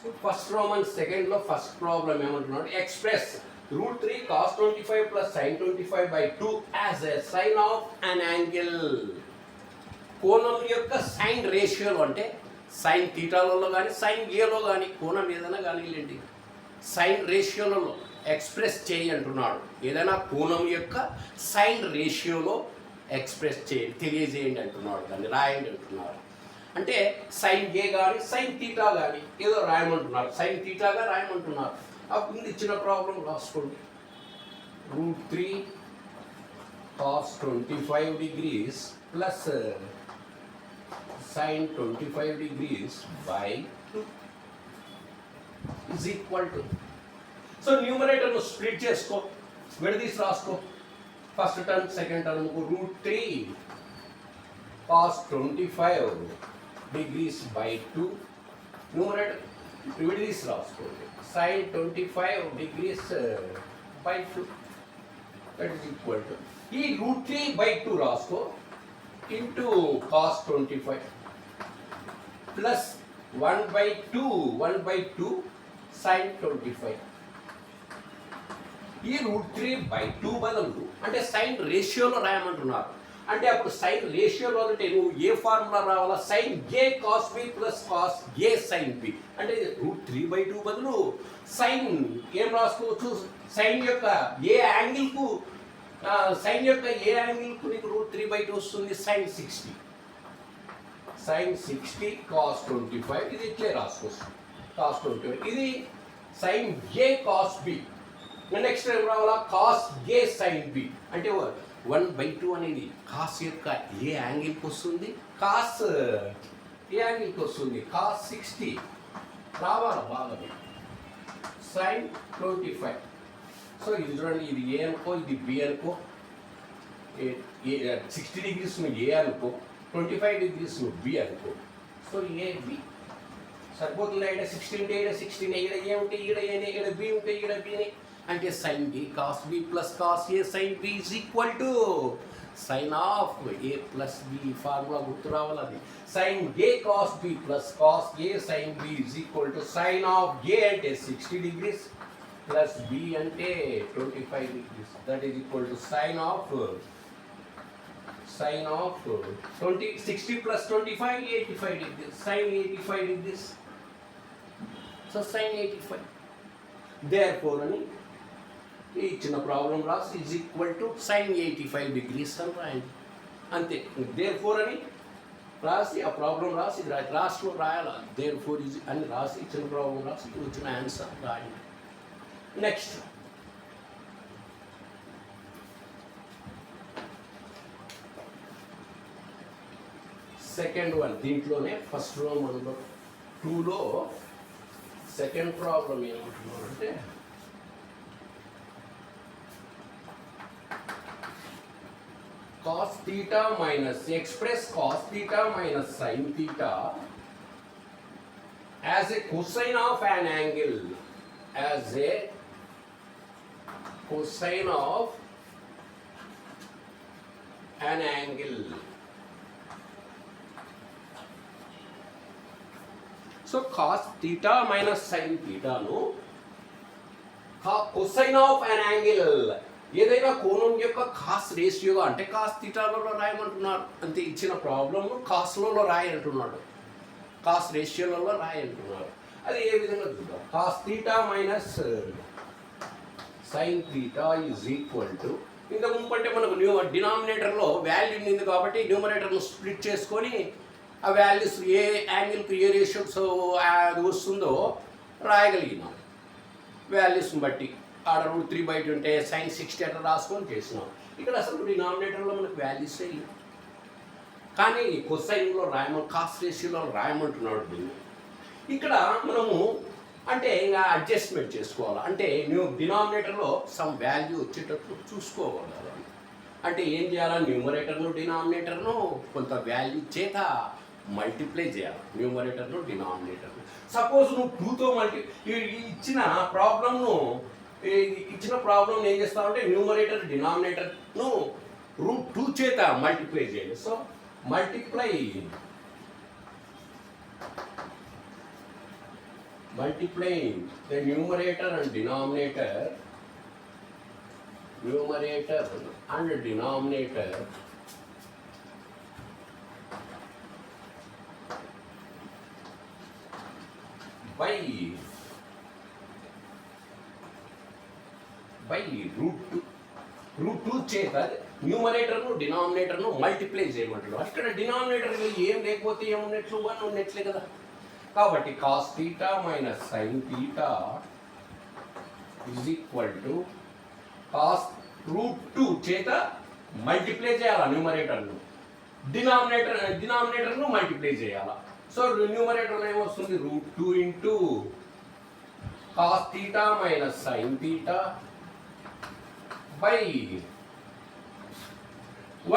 So first Roman సెకండ్లో first problem ఏమంటున్నాడు, express √3 cos 25 plus sin 25/2 as a sine of an angle. కోణం యొక్క sign రేషియోలో అంటే సైన్ థీటాలలో కానీ సైన్ ఏలో కానీ కోణం ఏదైనా కానివ్వండి సైన్ రేషియోలలో ఎక్స్ప్రెస్ చేయి అంటున్నాడు. ఏదైనా కోణం యొక్క సైన్ రేషియోలో ఎక్స్ప్రెస్ చేయండి, తెలియజేయండి అంటున్నాడు, దాన్ని రాయండి అంటున్నాడు. అంటే సైన్ ఏ కానీ సైన్ థీటా కానీ ఏదో రాయమంటున్నారు, సైన్ థీటాగా రాయమంటున్నారు. అప్పుడు ఇచ్చిన ప్రాబ్లం రాసుకోండి. √3 cos 25 degrees plus sin 25 degrees by 2 is equal to. So న్యూమరేటర్ను స్ప్లిట్ చేసుకో, విడదీసి రాసుకో. ఫస్ట్ టర్మ్ సెకండ్ టర్మ్కు √3 cos 25 degrees by 2 న్యూమరేటర్ విడదీసి రాసుకోండి. sin 25 degrees by 2 that is equal to ఈ √3/2 రాసుకో ఇంటూ cos 25 ప్లస్ 1/2 sin 25. ఈ √3/2 బదులు అంటే సైన్ రేషియోలో రాయమంటున్నారు. అంటే అప్పుడు సైన్ రేషియోలో అంటే నువ్వు ఏ ఫార్ములా రావాలా, sine A cos B plus cos A sine B. అంటే √3/2 బదులు సైన్ ఏం రాసుకోవచ్చు, సైన్ యొక్క ఏ యాంగిల్కు నీకు √3/2 వస్తుంది, సైన్ 60 cos 25. ఇది ఇట్లే రాసుకోవచ్చు cos 25. ఇది sign A cos B. Next ఏం రావాలా, కాస్ ఏ సైన్ బి. అంటే 1/2 అనేది కాస్ యొక్క ఏ యాంగిల్కి వస్తుంది, కాస్ ఏ యాంగిల్కి వస్తుంది, కాస్ 60 రావాలి బాగా, సైన్ 25. సో ఇది చూడండి, ఇది ఏ అనుకో, ఇది బి అనుకో, 60 degrees ఏ అనుకో, 25 degrees బి అనుకో. సో ఏ బి సరిపోతుంది. ఇక్కడ 16 ఉంటే ఇక్కడ 16, ఇక్కడ ఏ ఉంటే ఇక్కడ ఏనే, ఇక్కడ బి ఉంటే ఇక్కడ బినే. అంటే sine B cos B plus cos A sine B is equal to sine of A plus B. Formula గుర్తు రావాలి అది. Sine A cos B plus cos A sine B is equal to sine of A అంటే 60 degrees plus B అంటే 25 degrees. That is equal to sine of 60 plus 25 85 degrees, sin 85 degrees. So sin 85. Therefore అని ఇచ్చిన problem రాసి is equal to sin 85 degrees అని రాయండి అంతే. therefore అని రాసి ఆ ప్రాబ్లం రాసి లాస్ట్లో రాయాలి. therefore ఈజ్ అని రాసి ఇచ్చిన ప్రాబ్లం రాసి వచ్చిన ఆన్సర్ రాయండి. నెక్స్ట్ సెకండ్ వన్, దీంట్లోనే ఫస్ట్ రోమన్లో 2లో సెకండ్ ప్రాబ్లం ఏమంటున్నాం అంటే cos theta minus express cos theta minus sin theta as a cosine of an angle, as a cosine of an angle. So cos theta minus sine థీటాను cosine of an angle, ఏదైనా కోణం యొక్క cos రేషియోగా అంటే cos థీటాలలో రాయమంటున్నారు అంతే. ఇచ్చిన ప్రాబ్లమ్ను కాస్లలో రాయంటున్నాడు, cos రేషియోలలో రాయంటున్నారు. అది ఏ విధంగా చూద్దాం. Cos theta minus sine theta is equal to, ఇంతకు ముందు మనకు డినామినేటర్లో వాల్యూ ఉంది కాబట్టి న్యూమరేటర్ను స్ప్లిట్ చేసుకొని ఆ వాల్యూస్ ఏ యాంగిల్కి ఏ రేషియోస్ అది వస్తుందో రాయగలిగినాం వాల్యూస్ని బట్టి. ఆడ √3/2 ఉంటే సైన్ 60 అట్లా రాసుకొని చేసినాం. ఇక్కడ అసలు డినామినేటర్లో మనకు వాల్యూస్ లేవు, కానీ కొసైన్లో కాస్ రేషియోలో రాయమంటున్నాడు దీన్ని. ఇక్కడ మనము అంటే ఇంకా అడ్జస్ట్మెంట్ చేసుకోవాలి. అంటే డినామినేటర్లో సమ్ వాల్యూ వచ్చేటట్లు చూసుకోవాలి. అంటే ఏం చేయాలా, న్యూమరేటర్ను డినామినేటర్ను కొంత వాల్యూ చేత మల్టిప్లై చేయాలి, న్యూమరేటర్ను డినామినేటర్ను. సపోజ్ నువ్వు 2తో ఇచ్చిన ప్రాబ్లం ఏం చేస్తామంటే న్యూమరేటర్ డినామినేటర్ను √2 చేత మల్టిప్లై చేయాలి. So multiply multiplying the numerator and denominator by root 2 చేత న్యూమరేటర్ను డినామినేటర్ను మల్టిప్లై చేయమంటున్నాం. ఇక్కడ డినామినేటర్ ఏం లేకపోతే ఏమున్నట్లు 1 ఉన్నట్లే కదా. కాబట్టి cos theta minus sine theta is equal to cos root 2 చేత మల్టిప్లై చేయాలా న్యూమరేటర్ను, డినామినేటర్ను మల్టిప్లై చేయాలా. సో న్యూమరేటర్ ఏమొస్తుంది root 2 into cos theta minus sine theta by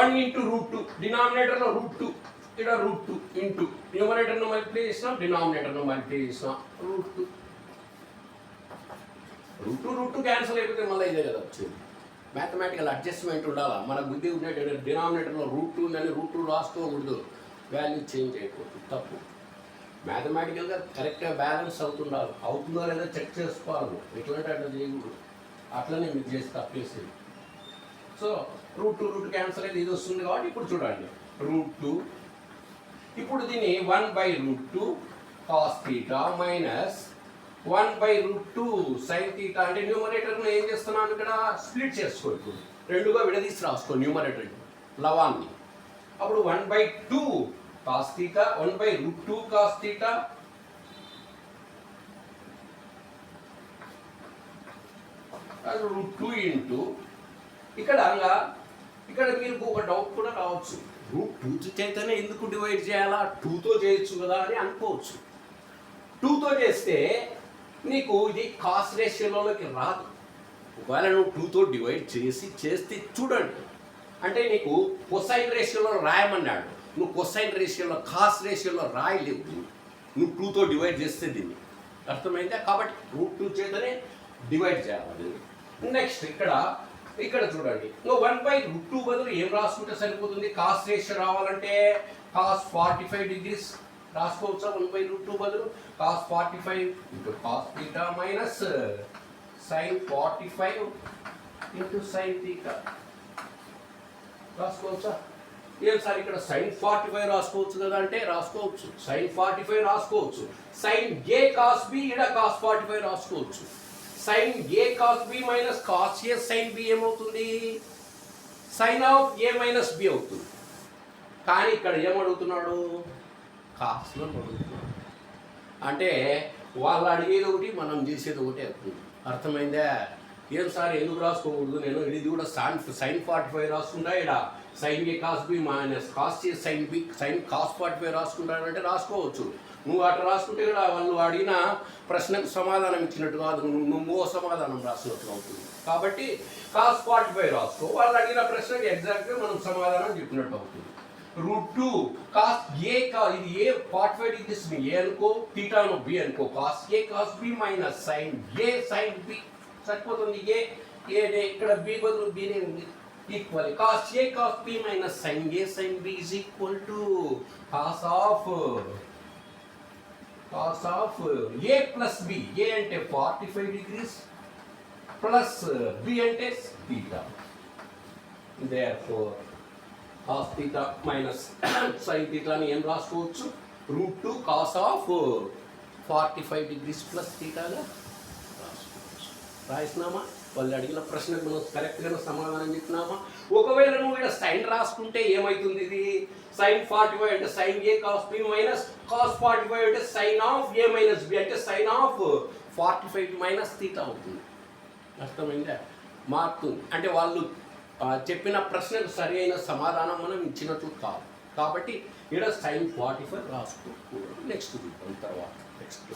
1 into root 2, డినామినేటర్లో రూట్ 2, ఇక్కడ రూట్ 2 ఇంటూ న్యూమరేటర్ను మల్టిప్లై చేసినాం, డినామినేటర్ను మల్టిప్లై చేసినాం, రూట్ 2 క్యాన్సిల్ అయిపోతే మళ్ళీ ఇదే కదా వచ్చేది. మ్యాథమెటికల్ అడ్జస్ట్మెంట్ ఉండాలా. మన బుద్ధి ఉండేటట్టు డినామినేటర్లో రూట్ 2 ఉందని రూట్ 2 రాసుకోకూడదు, వాల్యూ చేంజ్ అయిపోతుంది, తప్పు. మ్యాథమెటికల్గా కరెక్ట్గా బ్యాలెన్స్ అవుతుందో లేదో చెక్ చేసుకోవాలి. ఎట్లంటే అట్లా చేయకూడదు, అట్లనే మీరు చేసి తప్పేసేది. సో రూట్ 2 క్యాన్సల్ అయితే ఇది వస్తుంది కాబట్టి ఇప్పుడు చూడండి రూట్ 2, ఇప్పుడు దీన్ని 1/√2 cos theta minus 1/√2 sine theta అంటే న్యూమరేటర్ను ఏం చేస్తున్నాను ఇక్కడ స్ప్లిట్ చేసుకో, ఇప్పుడు రెండుగా విడదీసి రాసుకో న్యూమరేటర్ లవాన్ని. అప్పుడు 1/2 cos theta 1/√2 cos theta root 2 into ఇక్కడ మీరు ఒక డౌట్ కూడా రావచ్చు, రూట్ 2 చేతనే ఎందుకు డివైడ్ చేయాలా, 2తో చేయొచ్చు కదా అని అనుకోవచ్చు. 2తో చేస్తే నీకు ఇది కాస్ రేషియోలోకి రాదు. ఒకవేళ నువ్వు 2తో డివైడ్ చేస్తే చూడండి, అంటే నీకు కొసైన్ రేషియోలో రాయమన్నాడు, నువ్వు కొసైన్ రేషియోలో కాస్ రేషియోలో రాయలేవు, నువ్వు 2తో డివైడ్ చేస్తే దీన్ని అర్థమైందా. కాబట్టి రూట్ 2 చేతనే డివైడ్ చేయాలి. నెక్స్ట్ ఇక్కడ చూడండి, నువ్వు 1/√2 బదులు ఏం రాసుకుంటే సరిపోతుంది, కాస్ రేషియో రావాలంటే కాస్ 45 డిగ్రీస్ రాసుకోవచ్చా. 1/√2 బదులు cos 45 into cos theta minus sine 45 into sine theta రాసుకోవచ్చా. ఏం సార్ ఇక్కడ సైన్ 45 రాసుకోవచ్చు కదా అంటే రాసుకోవచ్చు, సైన్ 45 రాసుకోవచ్చు. సైన్ ఏ కాస్ బి ఇక్కడ కాస్ 45 రాసుకోవచ్చు. Sine A cos B minus cos A sine B ఏమవుతుంది, sine of A minus B అవుతుంది. కానీ ఇక్కడ ఏమడుగుతున్నాడు, కాస్లో అడుగుతున్నాడు. అంటే వాళ్ళు అడిగేది ఒకటి మనం చేసేది ఒకటి అవుతుంది. అర్థమైందా. ఏం సార్ ఎందుకు రాసుకోకూడదు, నేను ఇది కూడా సైన్ 45 రాసుకుంటా, ఇక్కడ sine A cos B minus cos A sine B sine cos 45 రాసుకుంటానంటే రాసుకోవచ్చు. నువ్వు అట్లా రాసుకుంటే కూడా వాళ్ళు అడిగిన ప్రశ్నకు సమాధానం ఇచ్చినట్టు కాదు, నువ్వు సమాధానం రాసినట్టు అవుతుంది. కాబట్టి కాస్ 45 రాసుకో, వాళ్ళు అడిగిన ప్రశ్నకి ఎగ్జాక్ట్గా మనం సమాధానం చెప్పినట్టు అవుతుంది. రూట్ 2 కాస్ ఏ ఇది ఏ 45 డిగ్రీస్ ఏ అనుకో, థీటాను బి అనుకో, cos A cos B minus sine A sine B సరిపోతుంది. ఏనే ఇక్కడ బి బదులు బినే ఉంది, equal cos A cos B minus sine A sine B is equal to cos of A plus B. A అంటే 45 డిగ్రీస్ ప్లస్ బి అంటే theta. Therefore cos theta minus sine థీటాని ఏం రాసుకోవచ్చు, root 2 cos of 45 degrees plus థీటాగా రాసుకోవచ్చు. రాసినామా, వాళ్ళు అడిగిన ప్రశ్నకు మనం కరెక్ట్గా సమాధానం చెప్పినామా. ఒకవేళ నువ్వు ఇక్కడ సైన్ రాసుకుంటే ఏమవుతుంది, ఇది సైన్ 45 అంటే sine A cos B minus cos 45 అంటే sine of A minus B అంటే సైన్ ఆఫ్ 45 మైనస్ థీటా అవుతుంది. అర్థమైందా, మారుతుంది. అంటే వాళ్ళు చెప్పిన ప్రశ్నకు సరి అయిన సమాధానం మనం ఇచ్చినట్లు కాదు. కాబట్టి ఇక్కడ సైన్ 45 రాసుకోకూడదు. నెక్స్ట్ తర్వాత నెక్స్ట్